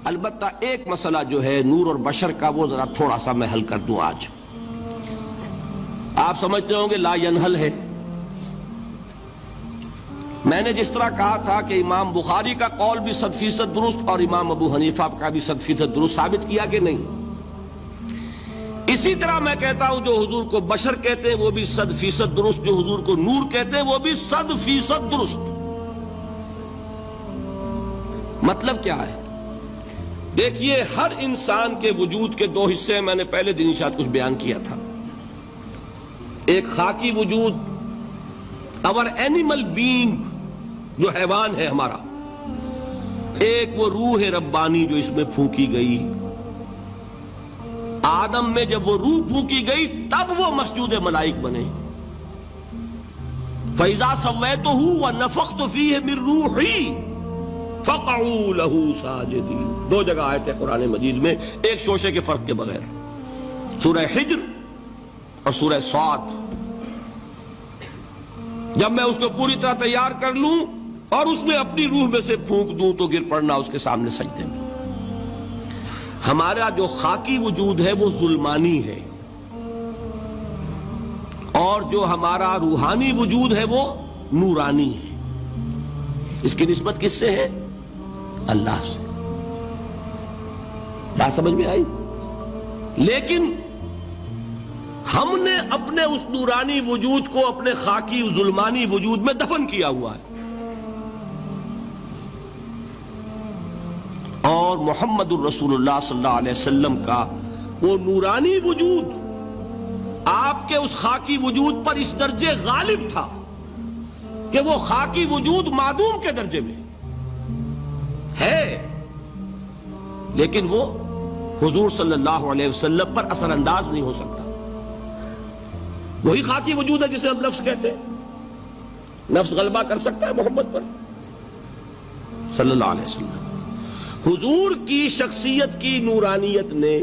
البتہ ایک مسئلہ جو ہے نور اور بشر کا، وہ ذرا تھوڑا سا میں حل کر دوں آج. آپ سمجھتے ہوں گے لا ینحل ہے. میں نے جس طرح کہا تھا کہ امام بخاری کا قول بھی 100% درست اور امام ابو حنیفہ کا بھی 100% درست ثابت کیا کہ نہیں، اسی طرح میں کہتا ہوں جو حضور کو بشر کہتے ہیں وہ بھی 100% درست، جو حضور کو نور کہتے ہیں وہ بھی 100% درست. مطلب کیا ہے؟ دیکھیے، ہر انسان کے وجود کے دو حصے ہیں. میں نے پہلے دن شاید کچھ بیان کیا تھا. ایک خاکی وجود، اور اینیمل بینگ جو حیوان ہے ہمارا. ایک وہ روح ربانی جو اس میں پھونکی گئی. آدم میں جب وہ روح پھونکی گئی تب وہ مسجود ملائک بنے. فَإِذَا سَوَّيْتُهُ وَنَفَخْتُ فِيهِ مِن رُوحِي فَقَعُوا لَهُ سَاجِدِينَ. دو جگہ آئے تھے قرآن مجید میں ایک شوشے کے فرق کے بغیر، سورہ حجر اور سورہ صاد. جب میں اس کو پوری طرح تیار کر لوں اور اس میں اپنی روح میں سے پھونک دوں تو گر پڑنا اس کے سامنے سجدے میں. ہمارا جو خاکی وجود ہے وہ ظلمانی ہے، اور جو ہمارا روحانی وجود ہے وہ نورانی ہے. اس کی نسبت کس سے ہے؟ اللہ سے. بات سمجھ میں آئی؟ لیکن ہم نے اپنے اس نورانی وجود کو اپنے خاکی ظلمانی وجود میں دفن کیا ہوا ہے. اور محمد الرسول اللہ صلی اللہ علیہ وسلم کا وہ نورانی وجود آپ کے اس خاکی وجود پر اس درجے غالب تھا کہ وہ خاکی وجود معدوم کے درجے میں ہے، لیکن وہ حضور صلی اللہ علیہ وسلم پر اثر انداز نہیں ہو سکتا. وہی خاکی وجود ہے جسے ہم نفس کہتے ہیں. نفس غلبہ کر سکتا ہے محمد پر صلی اللہ علیہ وسلم. حضور کی شخصیت کی نورانیت نے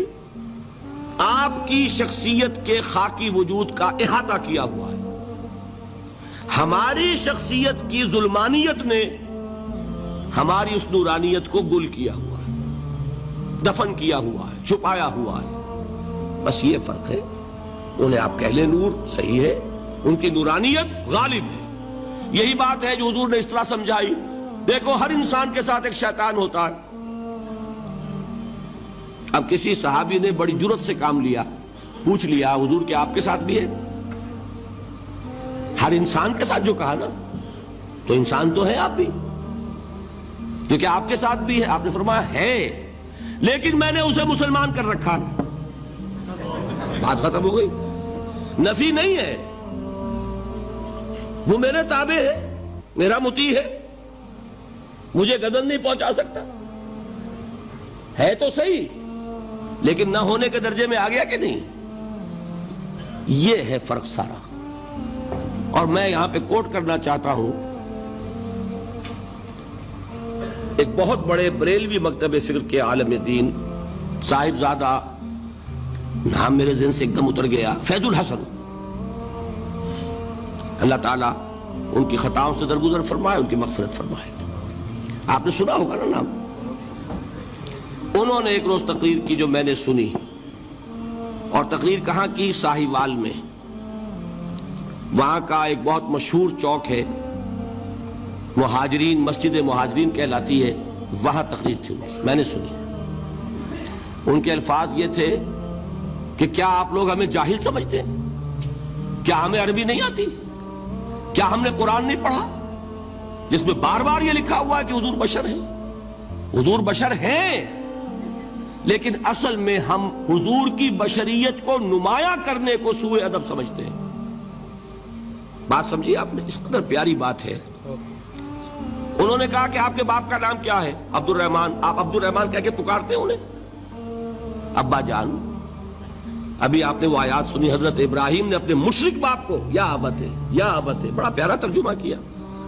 آپ کی شخصیت کے خاکی وجود کا احاطہ کیا ہوا ہے. ہماری شخصیت کی ظلمانیت نے ہماری اس نورانیت کو گل کیا ہوا ہے، دفن کیا ہوا ہے، چھپایا ہوا ہے. بس یہ فرق ہے. انہیں آپ کہہ لیں نور، صحیح ہے، ان کی نورانیت غالب ہے. یہی بات ہے جو حضور نے اس طرح سمجھائی. دیکھو، ہر انسان کے ساتھ ایک شیطان ہوتا ہے. اب کسی صحابی نے بڑی جرت سے کام لیا، پوچھ لیا حضور کہ آپ کے ساتھ بھی ہے؟ ہر انسان کے ساتھ جو کہا نا، تو انسان تو ہے آپ بھی، کیونکہ آپ کے ساتھ بھی ہے. آپ نے فرمایا ہے، لیکن میں نے اسے مسلمان کر رکھا. بات ختم ہو گئی. نفی نہیں ہے، وہ میرے تابع ہے، میرا مطیع ہے، مجھے گدن نہیں پہنچا سکتا. ہے تو صحیح، لیکن نہ ہونے کے درجے میں آ گیا کہ نہیں. یہ ہے فرق سارا. اور میں یہاں پہ کوٹ کرنا چاہتا ہوں ایک بہت بڑے بریلوی مکتب فکر کے عالم دین، صاحبزادہ، نام میرے ذہن سے ایک دم اتر گیا، فیض الحسن. اللہ تعالیٰ ان کی خطاؤں سے درگزر فرمائے، ان کی مغفرت فرمائے. آپ نے سنا ہوگا نا نام. انہوں نے ایک روز تقریر کی جو میں نے سنی، اور تقریر کہاں کی؟ ساہیوال میں. وہاں کا ایک بہت مشہور چوک ہے، مہاجرین، مسجد مہاجرین کہلاتی ہے، وہاں تقریر تھی ان کی، میں نے سنی. ان کے الفاظ یہ تھے کہ کیا آپ لوگ ہمیں جاہل سمجھتے ہیں؟ کیا ہمیں عربی نہیں آتی؟ کیا ہم نے قرآن نہیں پڑھا جس میں بار بار یہ لکھا ہوا ہے کہ حضور بشر ہیں؟ حضور بشر ہیں، لیکن اصل میں ہم حضور کی بشریت کو نمایاں کرنے کو سوء ادب سمجھتے ہیں. بات سمجھیے آپ نے، اس قدر پیاری بات ہے. انہوں نے کہا کہ آپ کے باپ کا نام کیا ہے؟ عبد الرحمن. آپ عبد الرحمن کہہ کے پکارتے ہیں انہیں؟ ابا جان. ابھی آپ نے وہ آیات سنی، حضرت ابراہیم نے اپنے مشرک باپ کو یا ابت ہے، یا ابت ہے، بڑا پیارا ترجمہ کیا.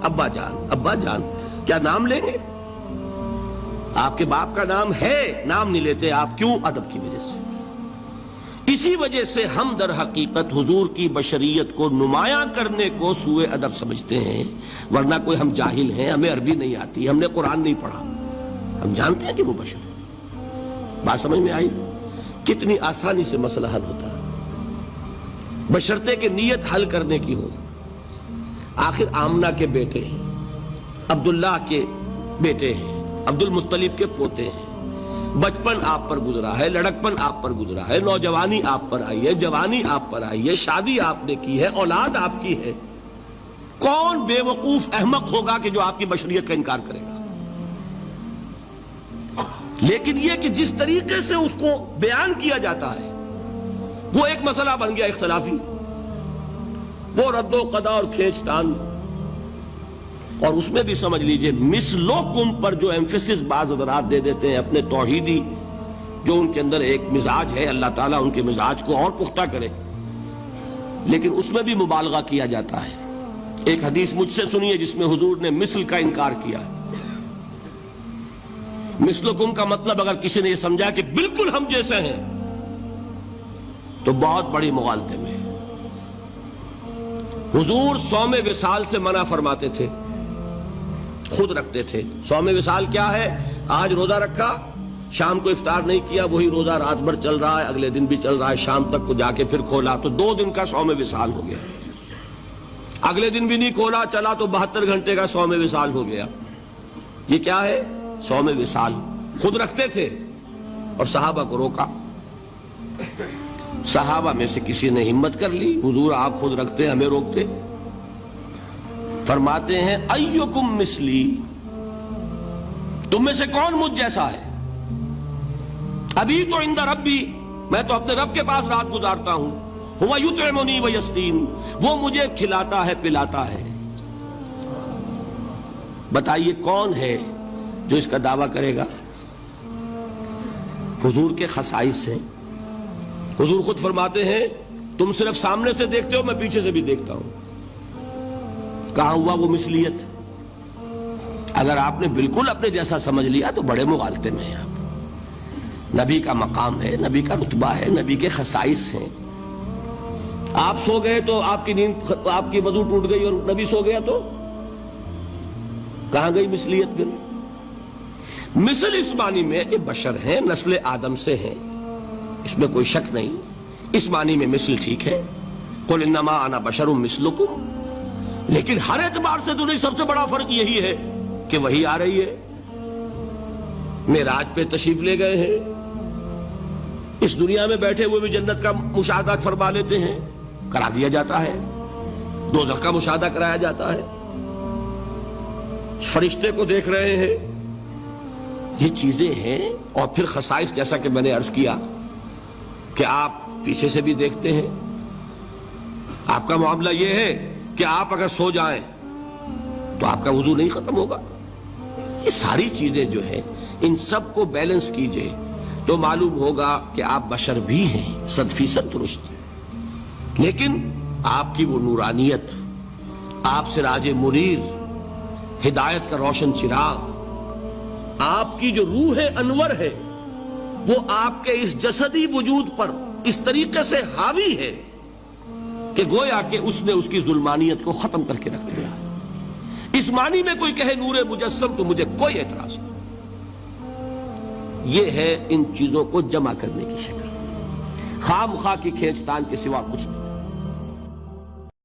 ابا جان، ابا جان. کیا نام لیں گے؟ آپ کے باپ کا نام ہے، نام نہیں لیتے آپ. کیوں؟ ادب کی وجہ سے. اسی وجہ سے ہم در حقیقت حضور کی بشریت کو نمایاں کرنے کو سوء ادب سمجھتے ہیں. ورنہ کوئی ہم جاہل ہیں، ہمیں عربی نہیں آتی، ہم نے قرآن نہیں پڑھا، ہم جانتے ہیں کہ وہ بشر ہے. بات سمجھ میں آئی؟ کتنی آسانی سے مسئلہ حل ہوتا ہے بشرطے کہ نیت حل کرنے کی ہو۔ آخر آمنہ کے بیٹے ہیں، عبداللہ کے بیٹے ہیں، عبد المطلب کے پوتے ہیں، بچپن آپ پر گزرا ہے، لڑکپن آپ پر گزرا ہے، نوجوانی آپ پر آئی ہے، جوانی آپ پر آئی ہے، شادی آپ نے کی ہے، اولاد آپ کی ہے۔ کون بے وقوف احمق ہوگا کہ جو آپ کی بشریت کا انکار کرے گا؟ لیکن یہ کہ جس طریقے سے اس کو بیان کیا جاتا ہے وہ ایک مسئلہ بن گیا اختلافی، وہ رد و قضا اور کھینچ تان۔ اور اس میں بھی سمجھ لیجئے مثلکم پر جو ایمفیسس بعض حضرات دے دیتے ہیں اپنے توحیدی جو ان کے اندر ایک مزاج ہے، اللہ تعالیٰ ان کے مزاج کو اور پختہ کرے، لیکن اس میں بھی مبالغہ کیا جاتا ہے۔ ایک حدیث مجھ سے سنیے جس میں حضور نے مثل کا انکار کیا۔ مثلکم کا مطلب اگر کسی نے یہ سمجھا کہ بالکل ہم جیسے ہیں تو بہت بڑی مغالطے میں۔ حضور صوم وصال سے منع فرماتے تھے، خود رکھتے تھے۔ صوم وصال کیا ہے؟ آج روزہ رکھا، شام کو افطار نہیں کیا، وہی روزہ رات بھر چل رہا ہے، اگلے دن بھی چل رہا ہے، شام تک کو جا کے پھر کھولا تو 2 دن کا صوم وصال ہو گیا۔ اگلے دن بھی نہیں کھولا، چلا تو 72 گھنٹے کا صوم وصال ہو گیا۔ یہ کیا ہے؟ صوم وصال۔ خود رکھتے تھے اور صحابہ کو روکا۔ صحابہ میں سے کسی نے ہمت کر لی، حضور آپ خود رکھتے ہمیں روکتے۔ فرماتے ہیں ایکم مثلی، تم میں سے کون مجھ جیسا ہے؟ ابھی تو عند ربی، میں تو اپنے رب کے پاس رات گزارتا ہوں، ہوا یطعمنی ویسقین، وہ مجھے کھلاتا ہے پلاتا ہے۔ بتائیے کون ہے جو اس کا دعویٰ کرے گا؟ حضور کے خصائص ہیں۔ حضور خود فرماتے ہیں تم صرف سامنے سے دیکھتے ہو، میں پیچھے سے بھی دیکھتا ہوں۔ کہاں ہوا وہ مثلیت؟ اگر آپ نے بالکل اپنے جیسا سمجھ لیا تو بڑے مغالطے میں ہیں آپ۔ نبی کا مقام ہے، نبی کا رتبہ ہے، نبی کے خصائص ہیں۔ آپ سو گئے تو آپ کی نیند، آپ کی وضو ٹوٹ گئی اور نبی سو گیا تو کہاں گئی مثلیت؟ پھر مثل اس معنی میں کہ بشر ہیں، نسل آدم سے ہیں، اس میں کوئی شک نہیں، اس معنی میں مثل ٹھیک ہے، قل انما انا بشر مثلکم۔ لیکن ہر اعتبار سے تو نہیں، سب سے بڑا فرق یہی ہے کہ وہی آ رہی ہے، معراج پہ تشریف لے گئے ہیں، اس دنیا میں بیٹھے ہوئے بھی جنت کا مشاہدہ فرما لیتے ہیں، کرا دیا جاتا ہے، دوزخ کا مشاہدہ کرایا جاتا ہے، فرشتے کو دیکھ رہے ہیں، یہ چیزیں ہیں۔ اور پھر خصائص جیسا کہ میں نے عرض کیا کہ آپ پیچھے سے بھی دیکھتے ہیں۔ آپ کا معاملہ یہ ہے کہ آپ اگر سو جائیں تو آپ کا وضو نہیں ختم ہوگا۔ یہ ساری چیزیں جو ہیں ان سب کو بیلنس کیجئے تو معلوم ہوگا کہ آپ بشر بھی ہیں، 100% درست، لیکن آپ کی وہ نورانیت، آپ سراج منیر، ہدایت کا روشن چراغ، آپ کی جو روح انور ہے وہ آپ کے اس جسدی وجود پر اس طریقے سے حاوی ہے کہ گویا کہ اس نے اس کی ظلمانیت کو ختم کر کے رکھ دیا۔ اس معنی میں کوئی کہے نور مجسم تو مجھے کوئی اعتراض نہیں۔ یہ ہے ان چیزوں کو جمع کرنے کی شکل، خواہ مخواہ کی کھینچ تان کے سوا کچھ نہیں۔